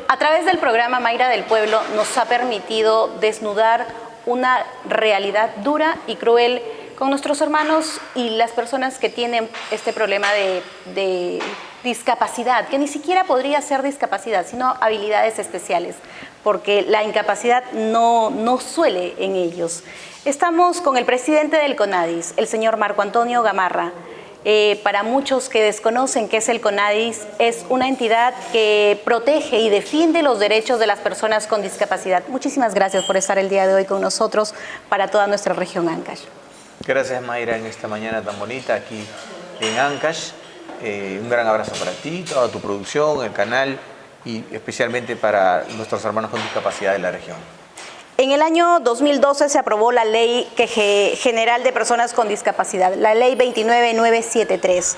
A través del programa Mayra del Pueblo nos ha permitido desnudar una realidad dura y cruel con nuestros hermanos y las personas que tienen este problema de discapacidad, que ni siquiera podría ser discapacidad, sino habilidades especiales, porque la incapacidad no suele en ellos. Estamos con el presidente del CONADIS, el señor Marco Antonio Gamarra. Para muchos que desconocen qué es el CONADIS, es una entidad que protege y defiende los derechos de las personas con discapacidad. Muchísimas gracias por estar el día de hoy con nosotros para toda nuestra región Ancash. Gracias, Mayra, en esta mañana tan bonita aquí en Ancash. Un gran abrazo para ti, toda tu producción, el canal y especialmente para nuestros hermanos con discapacidad de la región. En el año 2012 se aprobó la Ley General de Personas con Discapacidad, la Ley 29973,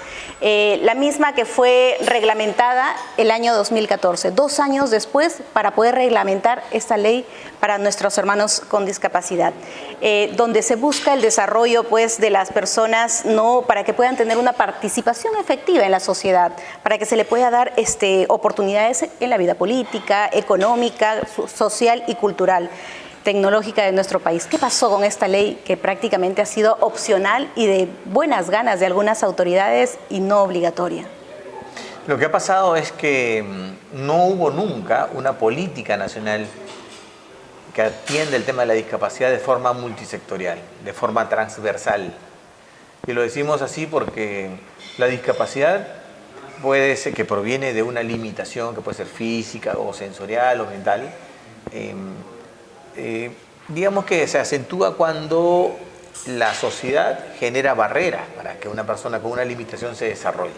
la misma que fue reglamentada el año 2014, 2 años después para poder reglamentar esta ley para nuestros hermanos con discapacidad, donde se busca el desarrollo pues, de las personas para que puedan tener una participación efectiva en la sociedad, para que se le pueda dar oportunidades en la vida política, económica, social y cultural, tecnológica de nuestro país. ¿Qué pasó con esta ley que prácticamente ha sido opcional y de buenas ganas de algunas autoridades y no obligatoria? Lo que ha pasado es que no hubo nunca una política nacional que atienda el tema de la discapacidad de forma multisectorial, de forma transversal. Y lo decimos así porque la discapacidad puede ser que proviene de una limitación que puede ser física o sensorial o mental. Digamos que se acentúa cuando la sociedad genera barreras para que una persona con una limitación se desarrolle.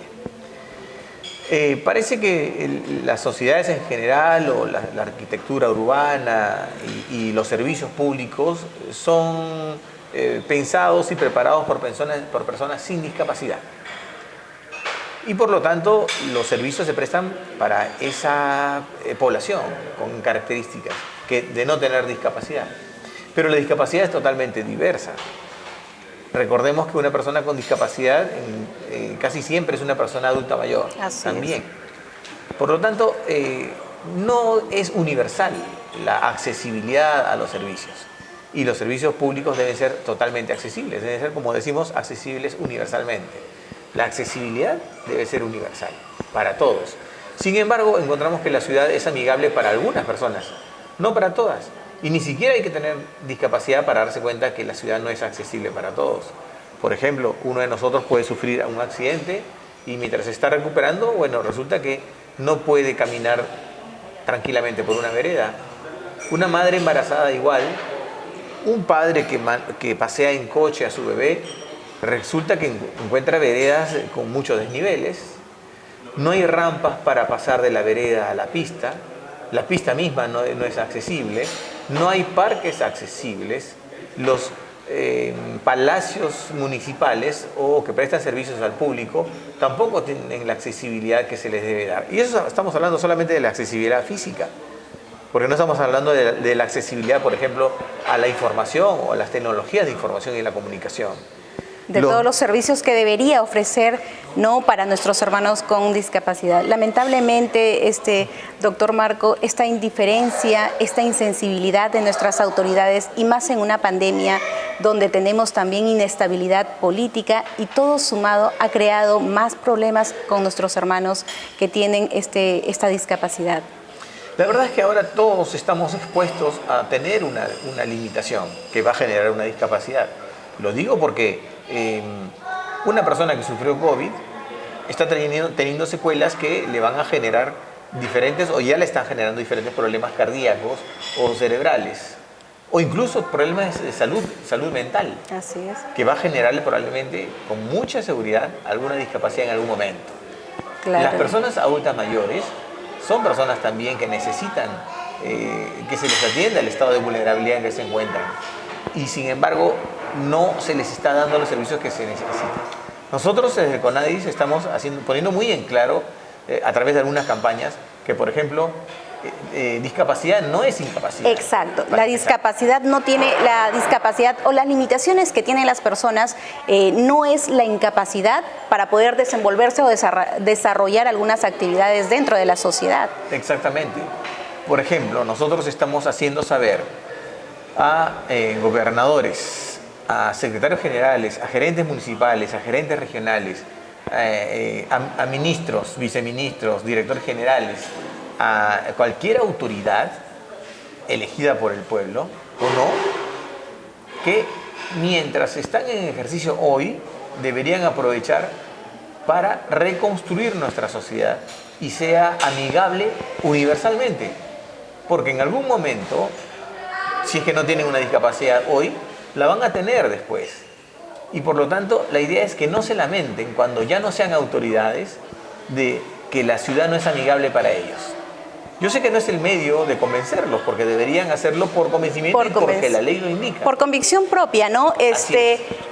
Parece que las sociedades en general o la arquitectura urbana y los servicios públicos son pensados y preparados por personas sin discapacidad. Y por lo tanto los servicios se prestan para esa población con características de no tener discapacidad. Pero la discapacidad es totalmente diversa. Recordemos que una persona con discapacidad casi siempre es una persona adulta mayor. Así también. Por lo tanto, no es universal la accesibilidad a los servicios. Y los servicios públicos deben ser totalmente accesibles, deben ser, como decimos, accesibles universalmente. La accesibilidad debe ser universal, para todos. Sin embargo, encontramos que la ciudad es amigable para algunas personas, no para todas. Y ni siquiera hay que tener discapacidad para darse cuenta que la ciudad no es accesible para todos. Por ejemplo, uno de nosotros puede sufrir un accidente y mientras se está recuperando, bueno, resulta que no puede caminar tranquilamente por una vereda. Una madre embarazada igual, un padre que pasea en coche a su bebé, resulta que encuentra veredas con muchos desniveles, no hay rampas para pasar de la vereda a la pista misma no es accesible, no hay parques accesibles, los palacios municipales o que prestan servicios al público tampoco tienen la accesibilidad que se les debe dar. Y eso estamos hablando solamente de la accesibilidad física, porque no estamos hablando de la accesibilidad, por ejemplo, a la información o a las tecnologías de información y la comunicación. De todos los servicios que debería ofrecer para nuestros hermanos con discapacidad. Lamentablemente, doctor Marco, esta indiferencia, esta insensibilidad de nuestras autoridades y más en una pandemia donde tenemos también inestabilidad política y todo sumado ha creado más problemas con nuestros hermanos que tienen esta discapacidad. La verdad es que ahora todos estamos expuestos a tener una limitación que va a generar una discapacidad. Lo digo porque una persona que sufrió COVID está teniendo secuelas que le van a generar diferentes, o ya le están generando diferentes problemas cardíacos o cerebrales, o incluso problemas de salud mental. Así es. Que va a generarle probablemente, con mucha seguridad, alguna discapacidad en algún momento. Claro. Las personas adultas mayores son personas también que necesitan que se les atienda el estado de vulnerabilidad en que se encuentran. Y sin embargo, no se les está dando los servicios que se necesitan. Nosotros desde el CONADIS estamos poniendo muy en claro, a través de algunas campañas, que por ejemplo, discapacidad no es incapacidad. Exacto, la discapacidad no tiene, la discapacidad o las limitaciones que tienen las personas no es la incapacidad para poder desenvolverse o desarrollar algunas actividades dentro de la sociedad. Exactamente. Por ejemplo, nosotros estamos haciendo saber a gobernadores, a secretarios generales, a gerentes municipales, a gerentes regionales, a ministros, viceministros, directores generales, a cualquier autoridad elegida por el pueblo o no, que mientras están en ejercicio hoy, deberían aprovechar para reconstruir nuestra sociedad y sea amigable universalmente. Porque en algún momento, si es que no tienen una discapacidad hoy, la van a tener después. Y por lo tanto, la idea es que no se lamenten cuando ya no sean autoridades de que la ciudad no es amigable para ellos. Yo sé que no es el medio de convencerlos, porque deberían hacerlo por convencimiento y porque la ley lo indica. Por convicción propia, ¿no?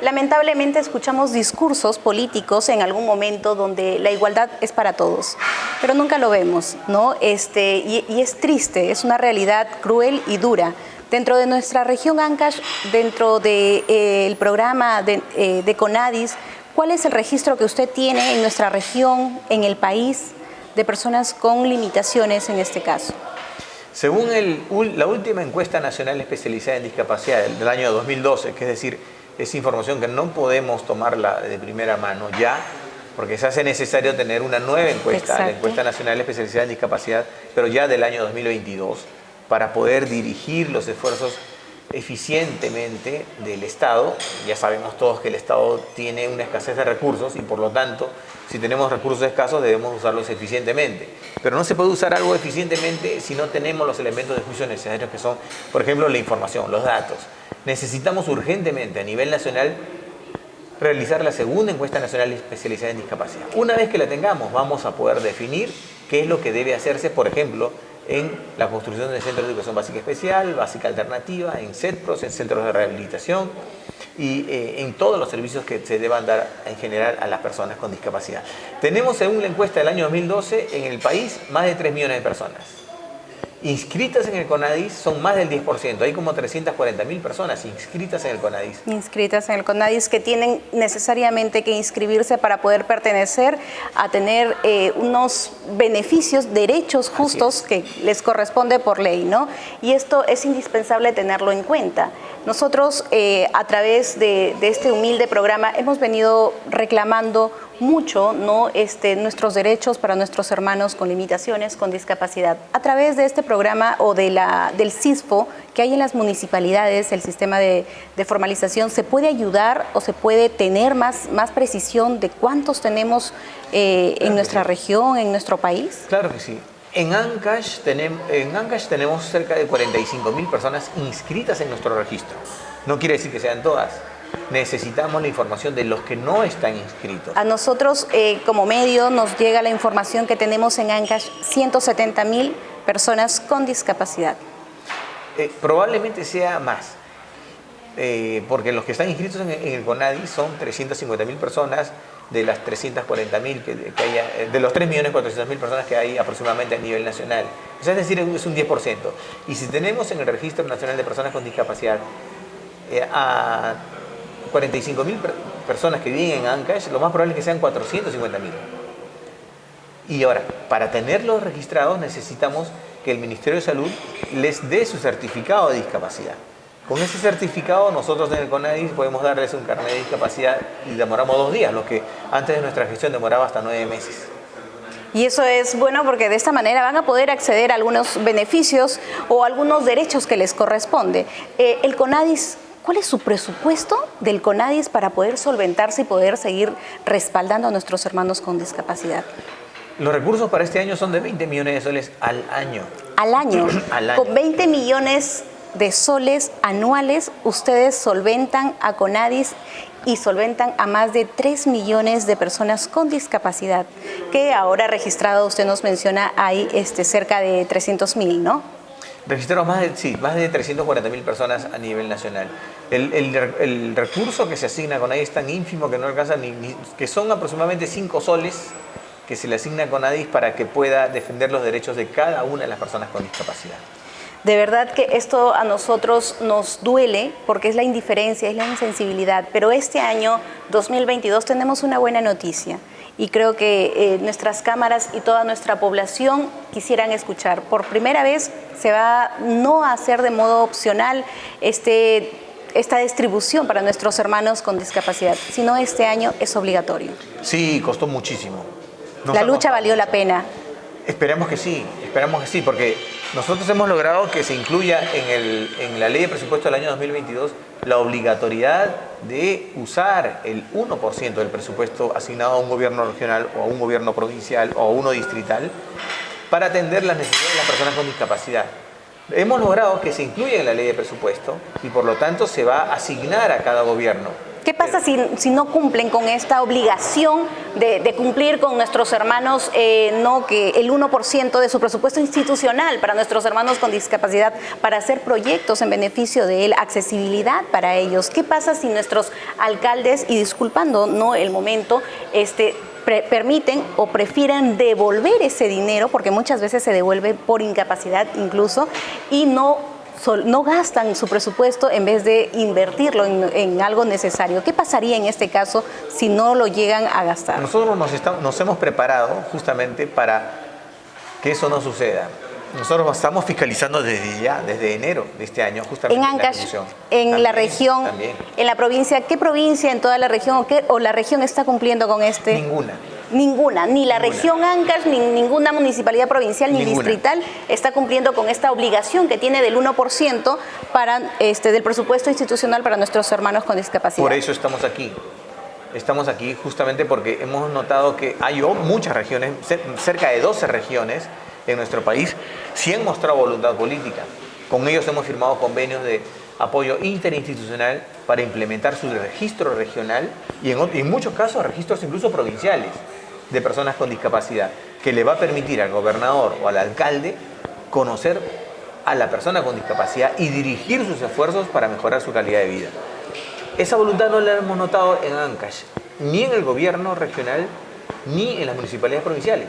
Lamentablemente escuchamos discursos políticos en algún momento donde la igualdad es para todos, pero nunca lo vemos, ¿no? Y es triste, es una realidad cruel y dura. Dentro de nuestra región Ancash, dentro del programa de CONADIS, ¿cuál es el registro que usted tiene en nuestra región, en el país, de personas con limitaciones en este caso? Según la última encuesta nacional especializada en discapacidad del año 2012, que es decir, es información que no podemos tomarla de primera mano ya, porque se hace necesario tener una nueva encuesta, Exacto. la encuesta nacional especializada en discapacidad, pero ya del año 2022, para poder dirigir los esfuerzos eficientemente del Estado. Ya sabemos todos que el Estado tiene una escasez de recursos y por lo tanto, si tenemos recursos escasos debemos usarlos eficientemente. Pero no se puede usar algo eficientemente si no tenemos los elementos de juicio necesarios, que son, por ejemplo, la información, los datos. Necesitamos urgentemente a nivel nacional realizar la segunda encuesta nacional especializada en discapacidad. Una vez que la tengamos, vamos a poder definir qué es lo que debe hacerse, por ejemplo, en la construcción de centros de educación básica especial, básica alternativa, en CETPROS, en centros de rehabilitación y en todos los servicios que se deban dar en general a las personas con discapacidad. Tenemos, según la encuesta del año 2012, en el país más de 3 millones de personas. Inscritas en el CONADIS son más del 10%, hay como 340.000 personas inscritas en el CONADIS. Inscritas en el CONADIS, que tienen necesariamente que inscribirse para poder pertenecer a tener unos beneficios, derechos justos que les corresponde por ley, ¿no? Y esto es indispensable tenerlo en cuenta. Nosotros, a través de este humilde programa, hemos venido reclamando mucho, ¿no? Nuestros derechos para nuestros hermanos con limitaciones, con discapacidad. A través de este programa o del CISFO que hay en las municipalidades, el sistema de formalización, ¿se puede ayudar o se puede tener más precisión de cuántos tenemos en nuestra región, en nuestro país? Claro que sí. En Ancash tenemos cerca de 45.000 personas inscritas en nuestro registro. No quiere decir que sean todas. Necesitamos la información de los que no están inscritos. A nosotros, como medio, nos llega la información que tenemos en Ancash 170.000 personas con discapacidad. Probablemente sea más, porque los que están inscritos en el CONADIS son 350.000 personas de las 340.000 que hay, de los 3.400.000 personas que hay aproximadamente a nivel nacional. O sea, es decir, es un 10%. Y si tenemos en el Registro Nacional de Personas con Discapacidad a 45.000 personas que viven en Ancash, lo más probable es que sean 450.000. Y ahora, para tenerlos registrados necesitamos que el Ministerio de Salud les dé su certificado de discapacidad. Con ese certificado nosotros en el CONADIS podemos darles un carnet de discapacidad y demoramos 2 días, lo que antes de nuestra gestión demoraba hasta 9 meses. Y eso es bueno porque de esta manera van a poder acceder a algunos beneficios o algunos derechos que les corresponde. El CONADIS, ¿cuál es su presupuesto del CONADIS para poder solventarse y poder seguir respaldando a nuestros hermanos con discapacidad? Los recursos para este año son de 20 millones de soles al año. ¿Al año? Al año. Con 20 millones de soles anuales, ustedes solventan a CONADIS y solventan a más de 3 millones de personas con discapacidad, que ahora registrado, usted nos menciona, hay cerca de 300.000, ¿no? Registrados más de 340.000 personas a nivel nacional. El recurso que se asigna a CONADIS es tan ínfimo que no alcanza que son aproximadamente 5 soles que se le asigna a CONADIS para que pueda defender los derechos de cada una de las personas con discapacidad. De verdad que esto a nosotros nos duele porque es la indiferencia, es la insensibilidad, pero este año 2022 tenemos una buena noticia y creo que nuestras cámaras y toda nuestra población quisieran escuchar. Por primera vez se va no a hacer de modo opcional esta distribución para nuestros hermanos con discapacidad, sino este año es obligatorio. Sí, costó muchísimo. La lucha valió la pena. Esperamos que sí, porque nosotros hemos logrado que se incluya en la ley de presupuesto del año 2022 la obligatoriedad de usar el 1% del presupuesto asignado a un gobierno regional o a un gobierno provincial o a uno distrital para atender las necesidades de las personas con discapacidad. Hemos logrado que se incluya en la ley de presupuesto y por lo tanto se va a asignar a cada gobierno. ¿Qué pasa si no cumplen con esta obligación de cumplir con nuestros hermanos, que el 1% de su presupuesto institucional para nuestros hermanos con discapacidad, para hacer proyectos en beneficio de él, accesibilidad para ellos? ¿Qué pasa si nuestros alcaldes, y disculpando no el momento, permiten o prefieren devolver ese dinero, porque muchas veces se devuelve por incapacidad incluso, y no gastan su presupuesto en vez de invertirlo en algo necesario? ¿Qué pasaría en este caso si no lo llegan a gastar? Nosotros nos hemos preparado justamente para que eso no suceda. Nosotros estamos fiscalizando desde enero de este año, justamente. En Ancash, en la región, también. En la provincia, ¿qué provincia en toda la región o la región está cumpliendo con este? Ninguna, ni la región Ancash, ni ninguna municipalidad provincial ni distrital está cumpliendo con esta obligación que tiene del 1% del presupuesto institucional para nuestros hermanos con discapacidad. Por eso estamos aquí. Estamos aquí justamente porque hemos notado que hay muchas regiones, cerca de 12 regiones en nuestro país, sí han mostrado voluntad política. Con ellos hemos firmado convenios de apoyo interinstitucional para implementar su registro regional y en muchos casos registros incluso provinciales de personas con discapacidad, que le va a permitir al gobernador o al alcalde conocer a la persona con discapacidad y dirigir sus esfuerzos para mejorar su calidad de vida. Esa voluntad no la hemos notado en Ancash, ni en el gobierno regional, ni en las municipalidades provinciales.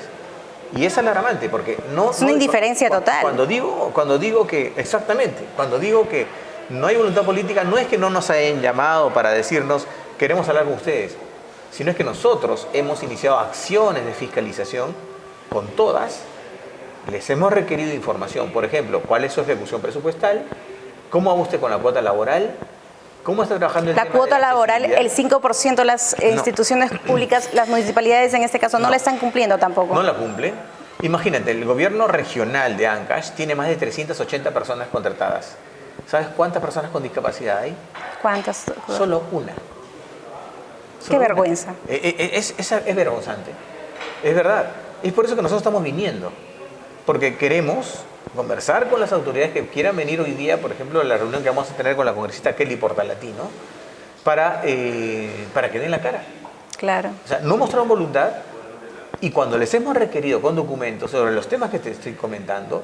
Y es alarmante porque es una indiferencia total. Cuando digo que no hay voluntad política, no es que no nos hayan llamado para decirnos queremos hablar con ustedes, sino es que nosotros hemos iniciado acciones de fiscalización con todas, les hemos requerido información, por ejemplo, cuál es su ejecución presupuestal, cómo va usted con la cuota laboral, cómo está trabajando el tema de la cuota laboral, el 5% de las instituciones públicas, las municipalidades en este caso, no la están cumpliendo tampoco. No la cumplen. Imagínate, el gobierno regional de Ancash tiene más de 380 personas contratadas. ¿Sabes cuántas personas con discapacidad hay? ¿Cuántas? Solo una. Qué vergüenza. Es vergonzante. Es verdad. Es por eso que nosotros estamos viniendo. Porque queremos conversar con las autoridades que quieran venir hoy día, por ejemplo, la reunión que vamos a tener con la congresista Kelly Portalatino, para que den la cara. Claro. O sea, no mostraron voluntad y cuando les hemos requerido con documentos sobre los temas que te estoy comentando,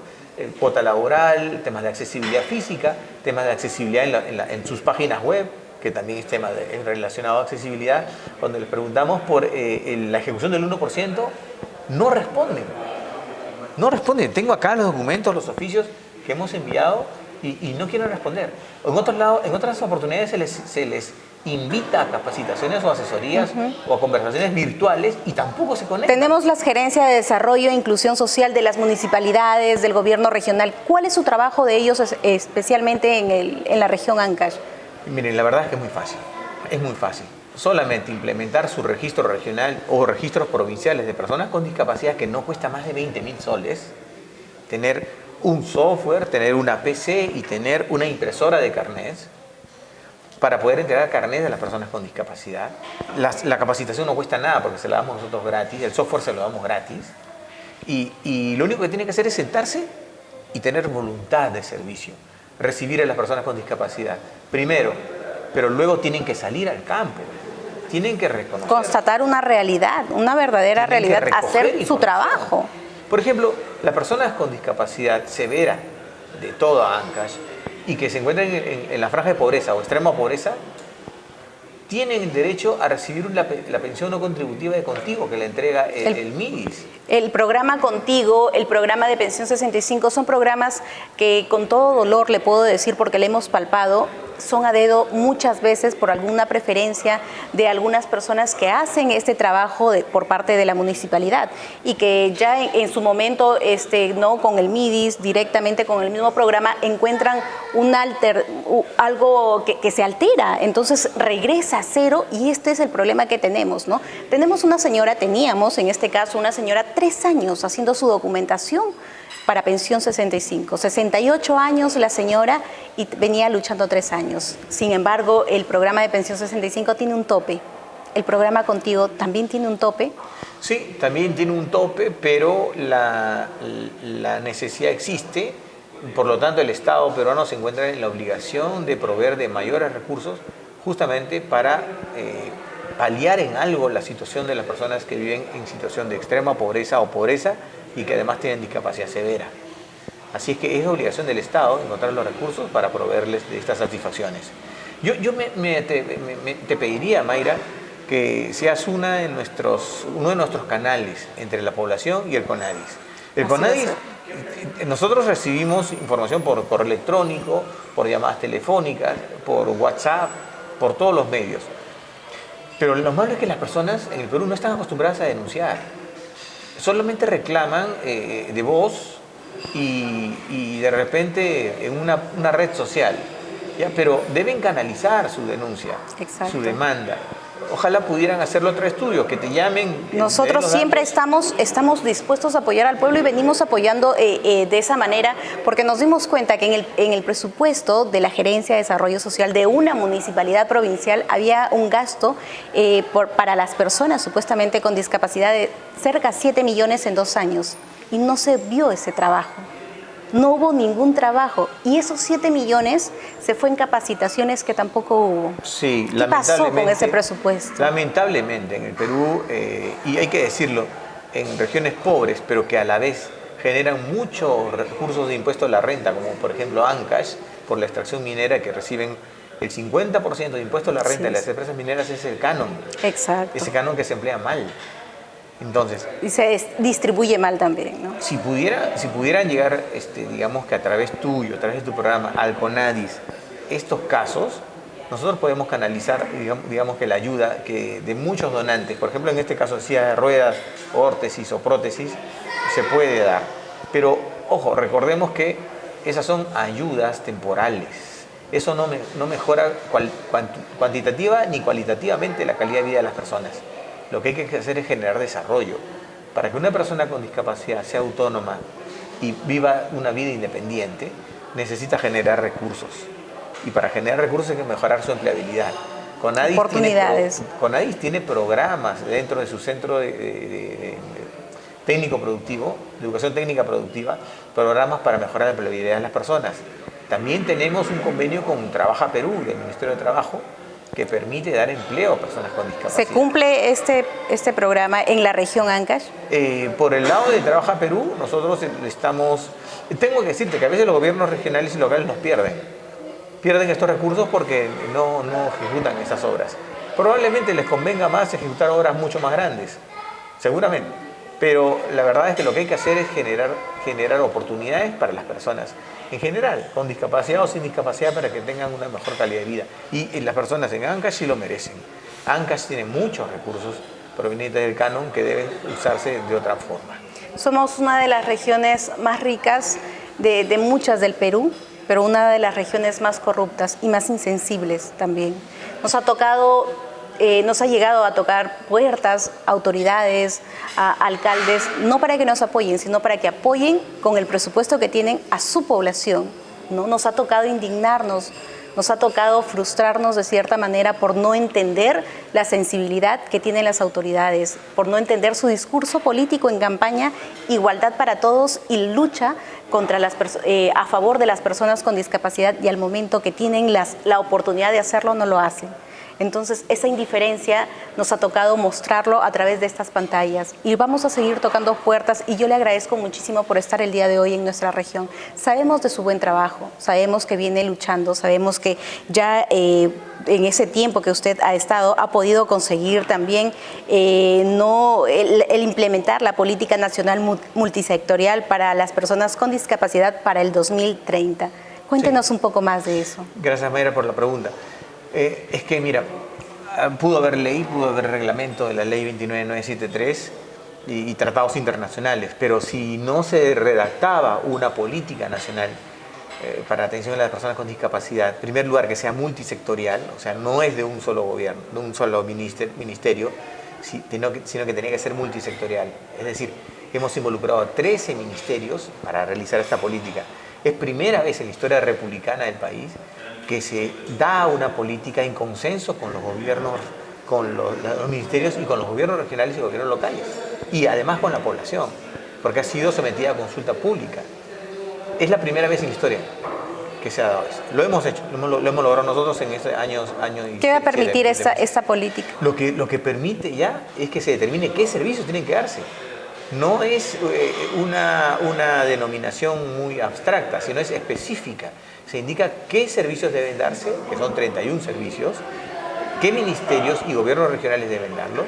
cuota laboral, temas de accesibilidad física, temas de accesibilidad en sus páginas web, que también es tema relacionado a accesibilidad, cuando les preguntamos por la ejecución del 1%, no responden. No responden. Tengo acá los documentos, los oficios que hemos enviado y no quieren responder. En otras oportunidades se les invita a capacitaciones o asesorías o a conversaciones virtuales y tampoco se conectan. Tenemos las gerencias de desarrollo e inclusión social de las municipalidades, del gobierno regional. ¿Cuál es su trabajo de ellos especialmente en la región Ancash? Miren, la verdad es que es muy fácil. Es muy fácil. Solamente implementar su registro regional o registros provinciales de personas con discapacidad que no cuesta más de 20.000 soles, tener un software, tener una PC y tener una impresora de carnets para poder entregar carnets de las personas con discapacidad. La capacitación no cuesta nada porque se la damos nosotros gratis, el software se lo damos gratis y lo único que tiene que hacer es sentarse y tener voluntad de servicio, recibir a las personas con discapacidad primero, pero luego tienen que salir al campo. Tienen que reconocer. Constatar una realidad, una verdadera realidad, hacer su trabajo. Por ejemplo, las personas con discapacidad severa de toda Ancash y que se encuentran en la franja de pobreza o extrema pobreza, tienen el derecho a recibir la pensión no contributiva de Contigo que le entrega el MIDIS. El programa Contigo, el programa de Pensión 65 son programas que con todo dolor le puedo decir porque le hemos palpado, son a dedo muchas veces por alguna preferencia de algunas personas que hacen este trabajo por parte de la municipalidad y que ya en su momento, no con el MIDIS, directamente con el mismo programa, encuentran algo que se altera, entonces regresa a cero, y este es el problema que tenemos, ¿no? Teníamos en este caso una señora 3 años haciendo su documentación para pensión 65, 68 años la señora y venía luchando 3 años. Sin embargo, el programa de pensión 65 tiene un tope. ¿El programa Contigo también tiene un tope? Sí, también tiene un tope, pero la necesidad existe. Por lo tanto, el Estado peruano se encuentra en la obligación de proveer de mayores recursos justamente para paliar en algo la situación de las personas que viven en situación de extrema pobreza o pobreza y que además tienen discapacidad severa. Así es que es obligación del Estado encontrar los recursos para proveerles de estas satisfacciones. Yo te pediría, Mayra, que seas uno de nuestros canales entre la población y el CONADIS. El CONADIS, nosotros recibimos información por correo electrónico, por llamadas telefónicas, por WhatsApp, por todos los medios. Pero lo malo es que las personas en el Perú no están acostumbradas a denunciar. Solamente reclaman de voz y de repente en una red social, ¿ya? Pero deben canalizar su denuncia, exacto, su demanda. Ojalá pudieran hacerlo otro estudio, que te llamen. Nosotros siempre estamos dispuestos a apoyar al pueblo y venimos apoyando de esa manera, porque nos dimos cuenta que en el presupuesto de la Gerencia de Desarrollo Social de una municipalidad provincial había un gasto para las personas supuestamente con discapacidad de cerca de 7 millones en 2 años, y no se vio ese trabajo. No hubo ningún trabajo, y esos 7 millones se fue en capacitaciones que tampoco hubo. Sí, ¿Qué pasó con ese presupuesto? Lamentablemente en el Perú, y hay que decirlo, en regiones pobres, pero que a la vez generan muchos recursos de impuesto a la renta, como por ejemplo Ancash, por la extracción minera, que reciben el 50% de impuesto a la renta de las empresas mineras, es el canon. Exacto. Ese canon que se emplea mal. Entonces, y se distribuye mal también, ¿no? Si pudieran llegar, digamos que a través tuyo, a través de tu programa, al CONADIS, estos casos, nosotros podemos canalizar, digamos que la ayuda de muchos donantes, por ejemplo, en este caso, silla de ruedas, órtesis o prótesis, se puede dar. Pero, ojo, recordemos que esas son ayudas temporales. Eso no mejora cuantitativa ni cualitativamente la calidad de vida de las personas. Lo que hay que hacer es generar desarrollo. Para que una persona con discapacidad sea autónoma y viva una vida independiente, necesita generar recursos. Y para generar recursos hay que mejorar su empleabilidad. CONADIS tiene programas dentro de su centro de técnico productivo, de educación técnica productiva, programas para mejorar la empleabilidad de las personas. También tenemos un convenio con Trabaja Perú, del Ministerio de Trabajo, que permite dar empleo a personas con discapacidad. ¿Se cumple este programa en la región Ancash? Por el lado de Trabaja Perú, nosotros estamos... Tengo que decirte que a veces los gobiernos regionales y locales nos pierden estos recursos porque no ejecutan esas obras. Probablemente les convenga más ejecutar obras mucho más grandes, seguramente. Pero la verdad es que lo que hay que hacer es generar oportunidades para las personas en general, con discapacidad o sin discapacidad, para que tengan una mejor calidad de vida. Y las personas en Ancash sí lo merecen. Ancash tiene muchos recursos provenientes del canon que deben usarse de otra forma. Somos una de las regiones más ricas de muchas del Perú, pero una de las regiones más corruptas y más insensibles también. Nos ha llegado a tocar puertas, autoridades, alcaldes, no para que nos apoyen, sino para que apoyen con el presupuesto que tienen a su población, ¿no? Nos ha tocado indignarnos, nos ha tocado frustrarnos de cierta manera por no entender la sensibilidad que tienen las autoridades, por no entender su discurso político en campaña, igualdad para todos y lucha a favor de las personas con discapacidad, y al momento que tienen la oportunidad de hacerlo no lo hacen. Entonces, esa indiferencia nos ha tocado mostrarlo a través de estas pantallas y vamos a seguir tocando puertas, y yo le agradezco muchísimo por estar el día de hoy en nuestra región. Sabemos de su buen trabajo, sabemos que viene luchando, sabemos que ya en ese tiempo que usted ha estado ha podido conseguir también el implementar la política nacional multisectorial para las personas con discapacidad para el 2030. Cuéntenos un poco más de eso. Gracias, Mayra, por la pregunta. Es que, mira, pudo haber ley, pudo haber reglamento de la ley 29973 y tratados internacionales, pero si no se redactaba una política nacional para la atención a las personas con discapacidad, en primer lugar que sea multisectorial, o sea, no es de un solo gobierno, de un solo ministerio, sino que tenía que ser multisectorial. Es decir, hemos involucrado a 13 ministerios para realizar esta política. Es primera vez en la historia republicana del país que se da una política en consenso con los gobiernos, con los ministerios y con los gobiernos regionales y gobiernos locales. Y además con la población, porque ha sido sometida a consulta pública. Es la primera vez en la historia que se ha dado eso. Lo hemos hecho, lo hemos logrado nosotros en este año y ¿Qué va a permitir esta política? Lo que permite ya es que se determine qué servicios tienen que darse. No es una denominación muy abstracta, sino es específica. Se indica qué servicios deben darse, que son 31 servicios, qué ministerios y gobiernos regionales deben darlos,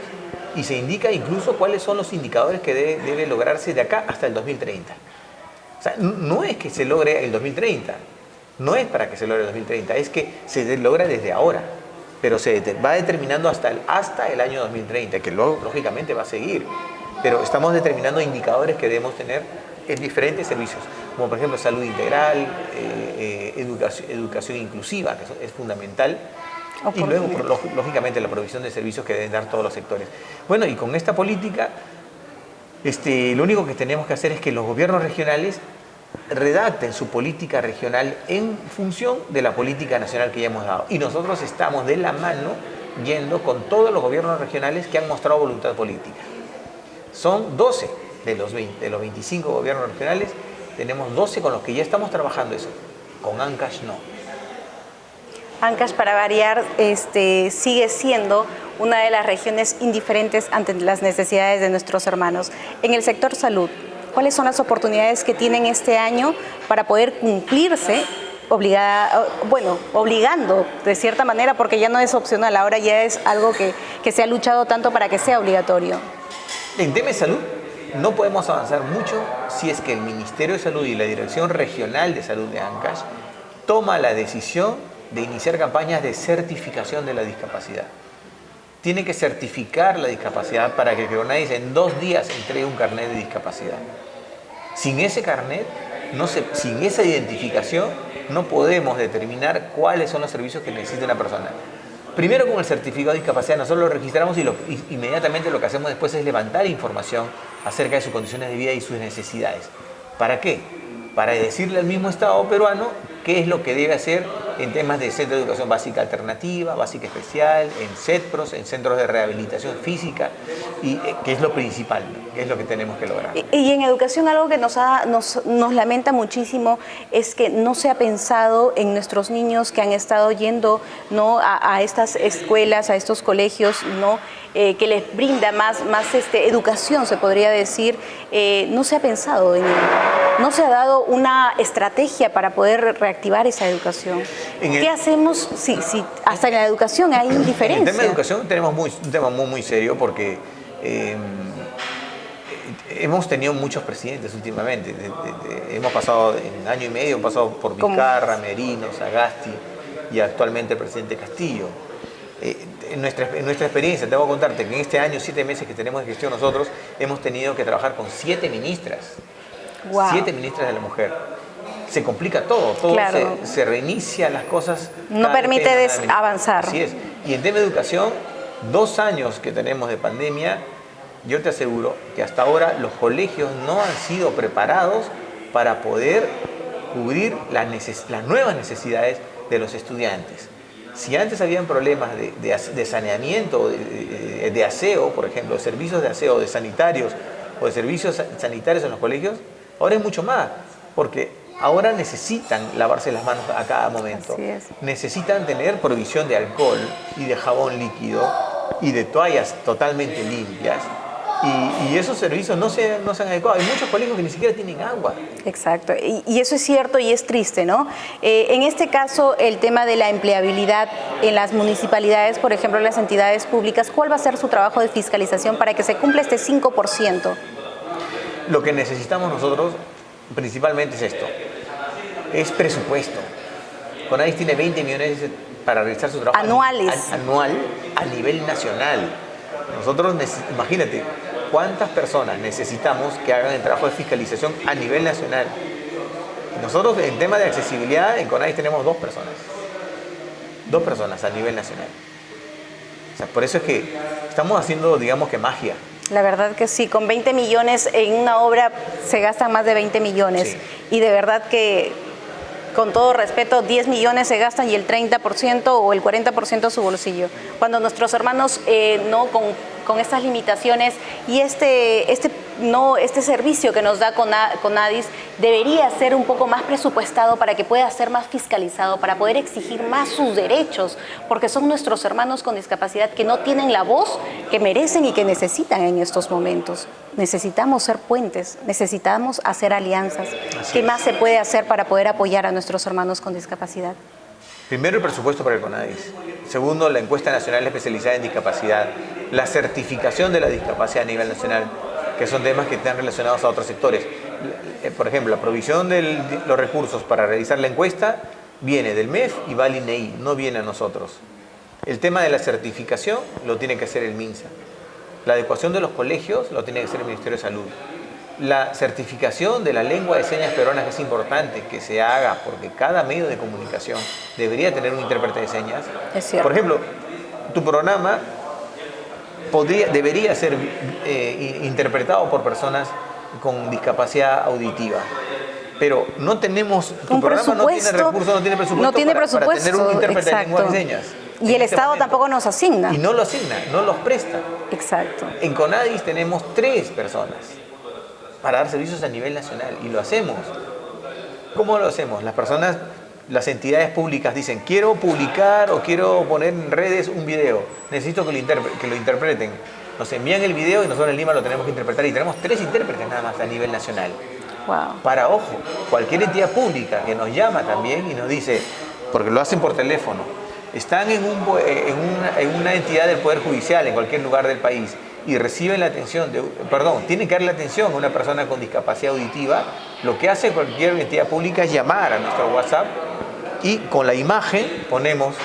y se indica incluso cuáles son los indicadores que debe lograrse de acá hasta el 2030. O sea, no es que se logre el 2030, no es para que se logre el 2030, es que se logra desde ahora, pero se va determinando hasta el año 2030, que lógicamente va a seguir. Pero estamos determinando indicadores que debemos tener en diferentes servicios, como por ejemplo salud integral, educación inclusiva, que es fundamental, y luego, lógicamente, la provisión de servicios que deben dar todos los sectores. Bueno, y con esta política, lo único que tenemos que hacer es que los gobiernos regionales redacten su política regional en función de la política nacional que ya hemos dado. Y nosotros estamos de la mano yendo con todos los gobiernos regionales que han mostrado voluntad política. Son 12 de los 25 gobiernos regionales, tenemos 12 con los que ya estamos trabajando eso, con Ancash no. Ancash, para variar, sigue siendo una de las regiones indiferentes ante las necesidades de nuestros hermanos. En el sector salud, ¿cuáles son las oportunidades que tienen este año para poder cumplirse obligando de cierta manera, porque ya no es opcional, ahora ya es algo que se ha luchado tanto para que sea obligatorio? En tema de salud no podemos avanzar mucho si es que el Ministerio de Salud y la Dirección Regional de Salud de Ancash toma la decisión de iniciar campañas de certificación de la discapacidad. Tiene que certificar la discapacidad para que el Cronadis en 2 días entregue un carnet de discapacidad. Sin ese carnet, sin esa identificación, no podemos determinar cuáles son los servicios que necesita una persona. Primero, con el certificado de discapacidad, nosotros lo registramos y inmediatamente lo que hacemos después es levantar información acerca de sus condiciones de vida y sus necesidades. ¿Para qué? Para decirle al mismo Estado peruano qué es lo que debe hacer en temas de centro de educación básica alternativa, básica especial, en CETPROS, en centros de rehabilitación física, y que es lo principal, ¿no? Que es lo que tenemos que lograr. Y en educación algo que nos lamenta muchísimo es que no se ha pensado en nuestros niños que han estado yendo, ¿no?, a estas escuelas, a estos colegios, ¿no?, que les brinda más educación, se podría decir. No se ha pensado en ello. No se ha dado una estrategia para poder reactivar esa educación. ¿Qué hacemos si hasta en la educación hay indiferencia? En el tema de educación tenemos un tema muy serio porque hemos tenido muchos presidentes últimamente. Hemos pasado en año y medio, hemos pasado por Vizcarra, Merino, Sagasti y actualmente el presidente Castillo. En nuestra experiencia, tengo que contarte que en este año, 7 meses que tenemos de gestión nosotros, hemos tenido que trabajar con 7 ministras. Wow. 7 ministras de la mujer. Se complica todo claro. se reinicia las cosas. No permite avanzar. Así es. Y en tema de educación, 2 años que tenemos de pandemia, yo te aseguro que hasta ahora los colegios no han sido preparados para poder cubrir las nuevas necesidades de los estudiantes. Si antes habían problemas de saneamiento, de aseo, por ejemplo, de servicios de aseo, de sanitarios o de servicios sanitarios en los colegios, ahora es mucho más, porque ahora necesitan lavarse las manos a cada momento. Así es. Necesitan tener provisión de alcohol y de jabón líquido y de toallas totalmente limpias. Y esos servicios no se han adecuado. Hay muchos colegios que ni siquiera tienen agua. Exacto. Y eso es cierto y es triste, ¿no? En este caso, el tema de la empleabilidad en las municipalidades, por ejemplo, en las entidades públicas, ¿cuál va a ser su trabajo de fiscalización para que se cumpla este 5%? Lo que necesitamos nosotros principalmente es esto. es presupuesto. CONADIS tiene 20 millones para realizar su trabajo anuales. Anual a nivel nacional. Nosotros, imagínate, ¿cuántas personas necesitamos que hagan el trabajo de fiscalización a nivel nacional? Nosotros, en tema de accesibilidad, en CONADIS tenemos 2 personas. 2 personas a nivel nacional. O sea, por eso es que estamos haciendo, digamos que magia. La verdad que sí, con 20 millones en una obra se gastan más de 20 millones. Sí. Y de verdad que, con todo respeto, 10 millones se gastan y el 30% o el 40% su bolsillo. Cuando nuestros hermanos no con estas limitaciones y este servicio que nos da CONADIS debería ser un poco más presupuestado para que pueda ser más fiscalizado, para poder exigir más sus derechos, porque son nuestros hermanos con discapacidad que no tienen la voz que merecen y que necesitan en estos momentos. Necesitamos ser puentes, necesitamos hacer alianzas. ¿Qué más se puede hacer para poder apoyar a nuestros hermanos con discapacidad? Primero, el presupuesto para el CONADIS. Segundo, la encuesta nacional especializada en discapacidad. La certificación de la discapacidad a nivel nacional, que son temas que están relacionados a otros sectores. Por ejemplo, la provisión de los recursos para realizar la encuesta viene del MEF y va al INEI, no viene a nosotros. El tema de la certificación lo tiene que hacer el MINSA. La adecuación de los colegios lo tiene que hacer el Ministerio de Salud. La certificación de la lengua de señas peruana, que es importante que se haga, porque cada medio de comunicación debería tener un intérprete de señas. Es cierto. Por ejemplo, tu programa debería ser interpretado por personas con discapacidad auditiva. Pero no tenemos, tu programa no tiene recursos, no tiene presupuesto, para tener un intérprete de lengua de señas. Y el Estado tampoco nos asigna. Y no lo asigna, no los presta. Exacto. En CONADIS tenemos 3 personas para dar servicios a nivel nacional y lo hacemos. ¿Cómo lo hacemos? Las entidades públicas dicen, quiero publicar o quiero poner en redes un video, necesito que lo interpreten. Nos envían el video y nosotros en Lima lo tenemos que interpretar y tenemos 3 intérpretes nada más a nivel nacional. Wow. Para, ojo, cualquier entidad pública que nos llama también y nos dice, porque lo hacen por teléfono, están en una entidad del Poder Judicial en cualquier lugar del país y reciben la atención, tienen que darle atención a una persona con discapacidad auditiva, lo que hace cualquier entidad pública es llamar a nuestro WhatsApp y con la imagen ponemos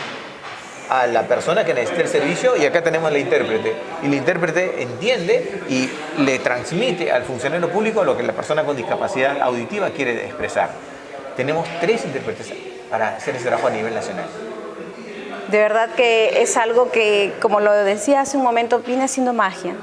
a la persona que necesita el servicio y acá tenemos la intérprete. Y la intérprete entiende y le transmite al funcionario público lo que la persona con discapacidad auditiva quiere expresar. Tenemos 3 intérpretes para hacer ese trabajo a nivel nacional. De verdad que es algo que, como lo decía hace un momento, viene siendo magia.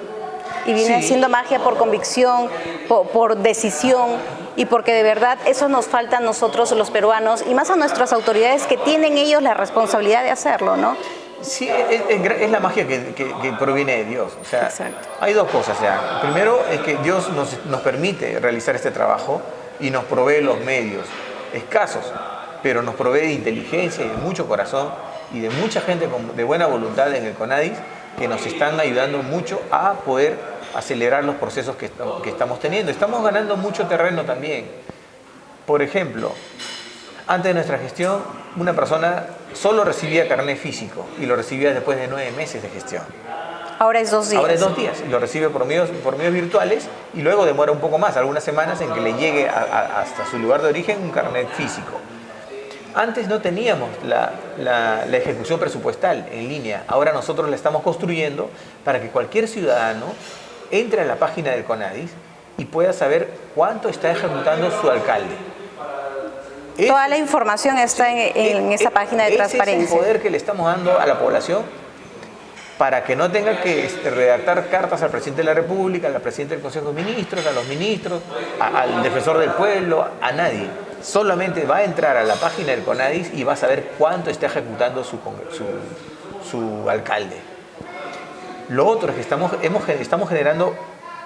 Y viene siendo magia por convicción, por decisión y porque de verdad eso nos falta a nosotros los peruanos y más a nuestras autoridades que tienen ellos la responsabilidad de hacerlo, ¿no? Sí, es la magia que proviene de Dios. O sea, exacto. Hay 2 cosas. O sea, primero es que Dios nos permite realizar este trabajo y nos provee los medios escasos, pero nos provee de inteligencia y de mucho corazón y de mucha gente de buena voluntad en el CONADIS que nos están ayudando mucho a poder acelerar los procesos que estamos teniendo. Estamos ganando mucho terreno también. Por ejemplo, antes de nuestra gestión, una persona solo recibía carnet físico y lo recibía después de 9 meses de gestión. Ahora es 2 días. Ahora es 2 días y lo recibe por medios virtuales y luego demora un poco más, algunas semanas, en que le llegue hasta su lugar de origen un carnet físico. Antes no teníamos la ejecución presupuestal en línea. Ahora nosotros la estamos construyendo para que cualquier ciudadano entre a la página del CONADIS y pueda saber cuánto está ejecutando su alcalde. Toda la información está en esa página de transparencia. Ese es el poder que le estamos dando a la población para que no tenga que redactar cartas al presidente de la República, al presidente del Consejo de Ministros, a los ministros, al defensor del pueblo, a nadie. Solamente va a entrar a la página del CONADIS y va a saber cuánto está ejecutando su alcalde. Lo otro es que estamos generando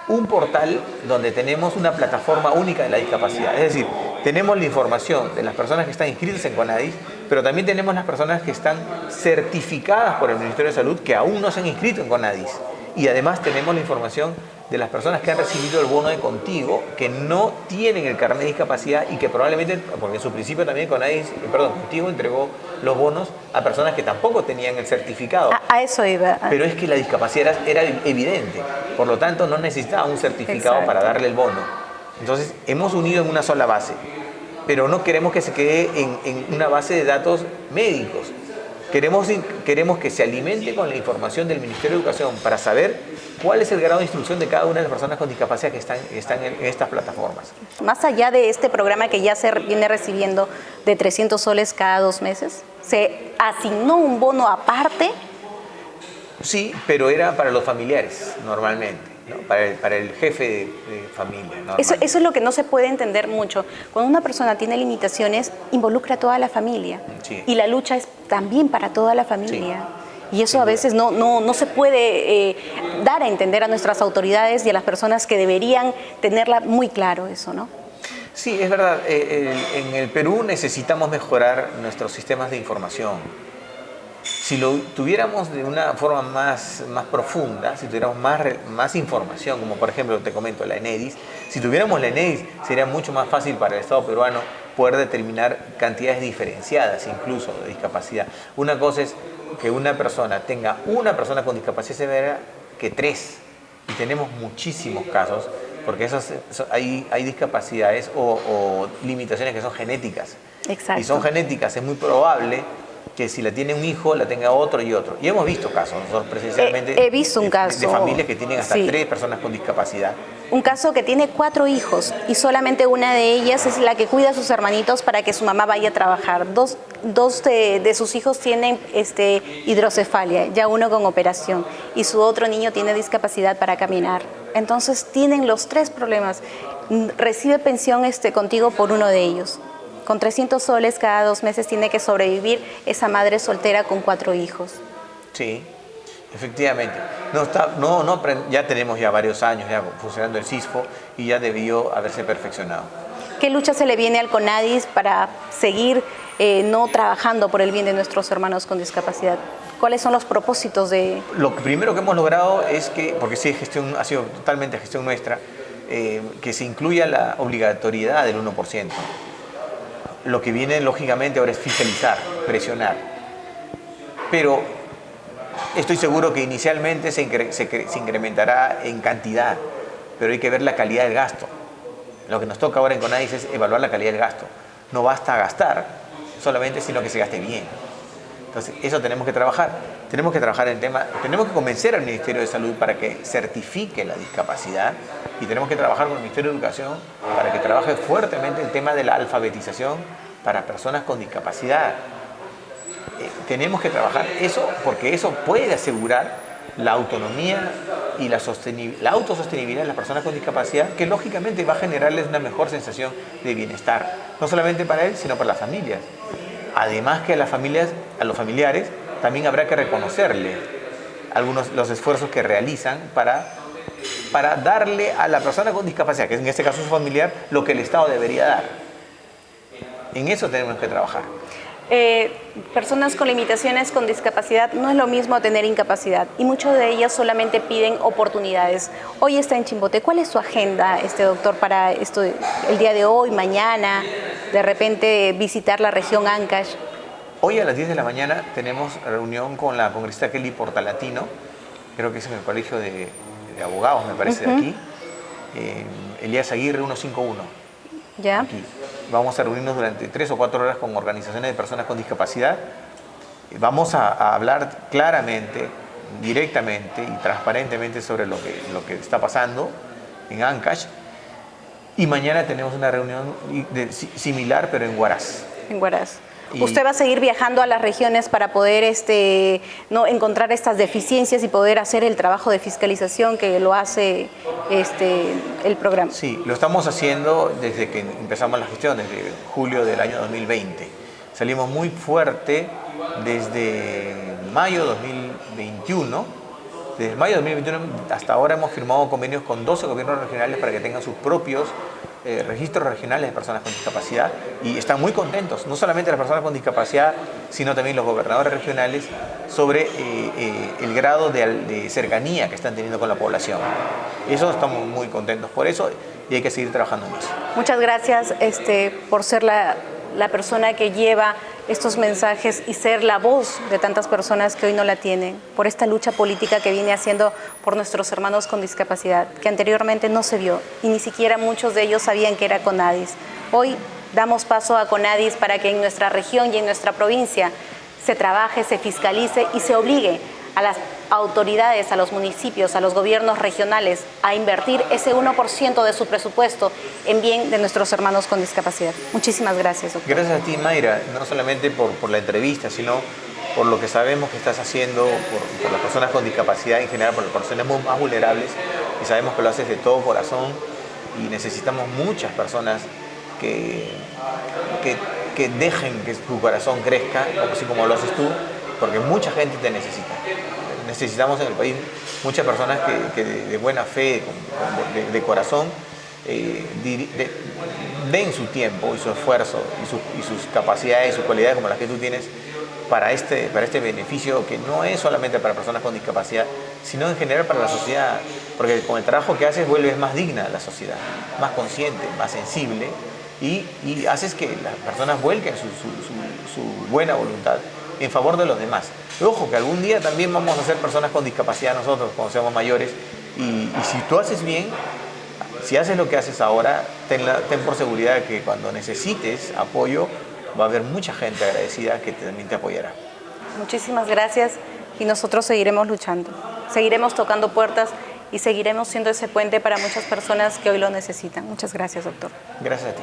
un portal donde tenemos una plataforma única de la discapacidad. Es decir, tenemos la información de las personas que están inscritas en CONADIS, pero también tenemos las personas que están certificadas por el Ministerio de Salud que aún no se han inscrito en CONADIS. Y además tenemos la información de las personas que han recibido el bono de Contigo, que no tienen el carnet de discapacidad y que probablemente, porque en su principio también Contigo entregó los bonos a personas que tampoco tenían el certificado. A eso iba. Pero es que la discapacidad era evidente, por lo tanto no necesitaba un certificado para darle el bono. Entonces hemos unido en una sola base pero no queremos que se quede en una base de datos médicos. Queremos que se alimente con la información del Ministerio de Educación para saber cuál es el grado de instrucción de cada una de las personas con discapacidad que están en estas plataformas. Más allá de este programa que ya se viene recibiendo de 300 soles cada 2 meses, ¿se asignó un bono aparte? Sí, pero era para los familiares normalmente, ¿no? Para el jefe de familia. Eso es lo que no se puede entender mucho. Cuando una persona tiene limitaciones, involucra a toda la familia. Sí. Y la lucha es también para toda la familia. Sí. Y eso a veces no se puede dar a entender a nuestras autoridades y a las personas que deberían tenerla muy claro eso, ¿no? Sí, es verdad. En el Perú necesitamos mejorar nuestros sistemas de información. Si lo tuviéramos de una forma más profunda, si tuviéramos más información, como por ejemplo te comento la ENEDIS, si tuviéramos la ENEDIS sería mucho más fácil para el Estado peruano poder determinar cantidades diferenciadas incluso de discapacidad. Una cosa es que una persona tenga una persona con discapacidad severa que 3, y tenemos muchísimos casos, porque hay discapacidades o limitaciones que son genéticas. Exacto. Y son genéticas, es muy probable que si la tiene un hijo, la tenga otro y otro. Y hemos visto casos, nosotros presencialmente, he visto un caso de familias que tienen hasta sí. 3 personas con discapacidad. Un caso que tiene 4 hijos y solamente una de ellas es la que cuida a sus hermanitos para que su mamá vaya a trabajar. Dos de sus hijos tienen hidrocefalia, ya uno con operación, y su otro niño tiene discapacidad para caminar. Entonces tienen los 3 problemas. Recibe pensión contigo por uno de ellos. Con 300 soles cada 2 meses tiene que sobrevivir esa madre soltera con 4 hijos. Sí, efectivamente. Ya tenemos varios años ya funcionando el CISFO y ya debió haberse perfeccionado. ¿Qué lucha se le viene al CONADIS para seguir no trabajando por el bien de nuestros hermanos con discapacidad? ¿Cuáles son los propósitos de...? Lo primero que hemos logrado es que, porque sí, ha sido totalmente gestión nuestra, que se incluya la obligatoriedad del 1%. Lo que viene lógicamente ahora es fiscalizar, presionar. Pero estoy seguro que inicialmente se incrementará en cantidad, pero hay que ver la calidad del gasto. Lo que nos toca ahora en CONADIS es evaluar la calidad del gasto. No basta gastar solamente, sino que se gaste bien. Entonces, eso tenemos que trabajar. Tenemos que trabajar en el tema, tenemos que convencer al Ministerio de Salud para que certifique la discapacidad y tenemos que trabajar con el Ministerio de Educación para que trabaje fuertemente el tema de la alfabetización para personas con discapacidad. Tenemos que trabajar eso porque eso puede asegurar la autonomía y la autosostenibilidad de las personas con discapacidad, que lógicamente va a generarles una mejor sensación de bienestar, no solamente para él, sino para las familias. Además que a los familiares también habrá que reconocerle los esfuerzos que realizan para darle a la persona con discapacidad, que en este caso su familiar, lo que el Estado debería dar. En eso tenemos que trabajar. Personas con limitaciones con discapacidad no es lo mismo tener incapacidad y muchos de ellas solamente piden oportunidades. Hoy está en Chimbote. ¿Cuál es su agenda, doctor, para esto el día de hoy, mañana, de repente visitar la región Ancash? Hoy a las 10 de la mañana tenemos reunión con la congresista Kelly Portalatino, creo que es en el Colegio de Abogados, me parece, de aquí, Elías Aguirre 151. ¿Ya? Aquí. Vamos a reunirnos durante 3 o 4 horas con organizaciones de personas con discapacidad. Vamos a hablar claramente, directamente y transparentemente sobre lo que está pasando en Ancash. Y mañana tenemos una reunión similar, pero en Huaraz. En Huaraz. ¿Usted va a seguir viajando a las regiones para poder encontrar estas deficiencias y poder hacer el trabajo de fiscalización que lo hace el programa? Sí, lo estamos haciendo desde que empezamos la gestión, desde julio del año 2020. Salimos muy fuerte desde mayo de 2021. Desde mayo de 2021 hasta ahora hemos firmado convenios con 12 gobiernos regionales para que tengan sus propios registros regionales de personas con discapacidad y están muy contentos, no solamente las personas con discapacidad, sino también los gobernadores regionales sobre el grado de cercanía que están teniendo con la población. Eso estamos muy contentos por eso y hay que seguir trabajando en eso. Muchas gracias por ser la persona que lleva estos mensajes y ser la voz de tantas personas que hoy no la tienen, por esta lucha política que viene haciendo por nuestros hermanos con discapacidad, que anteriormente no se vio y ni siquiera muchos de ellos sabían que era CONADIS. Hoy damos paso a CONADIS para que en nuestra región y en nuestra provincia se trabaje, se fiscalice y se obligue a las autoridades, a los municipios, a los gobiernos regionales a invertir ese 1% de su presupuesto en bien de nuestros hermanos con discapacidad. Muchísimas gracias, doctor. Gracias a ti, Mayra, no solamente por la entrevista, sino por lo que sabemos que estás haciendo por las personas con discapacidad en general, por las personas más vulnerables, y sabemos que lo haces de todo corazón y necesitamos muchas personas que dejen que tu corazón crezca, así como lo haces tú, porque mucha gente te necesita. Necesitamos en el país muchas personas que de buena fe, de corazón, den su tiempo y su esfuerzo y sus capacidades, sus cualidades como las que tú tienes para este beneficio que no es solamente para personas con discapacidad, sino en general para la sociedad, porque con el trabajo que haces vuelves más digna a la sociedad, más consciente, más sensible y haces que las personas vuelquen su buena voluntad en favor de los demás. Ojo, que algún día también vamos a ser personas con discapacidad nosotros cuando seamos mayores y si tú haces bien, si haces lo que haces ahora, ten por seguridad que cuando necesites apoyo va a haber mucha gente agradecida que también te apoyará. Muchísimas gracias y nosotros seguiremos luchando, seguiremos tocando puertas y seguiremos siendo ese puente para muchas personas que hoy lo necesitan. Muchas gracias, doctor. Gracias a ti.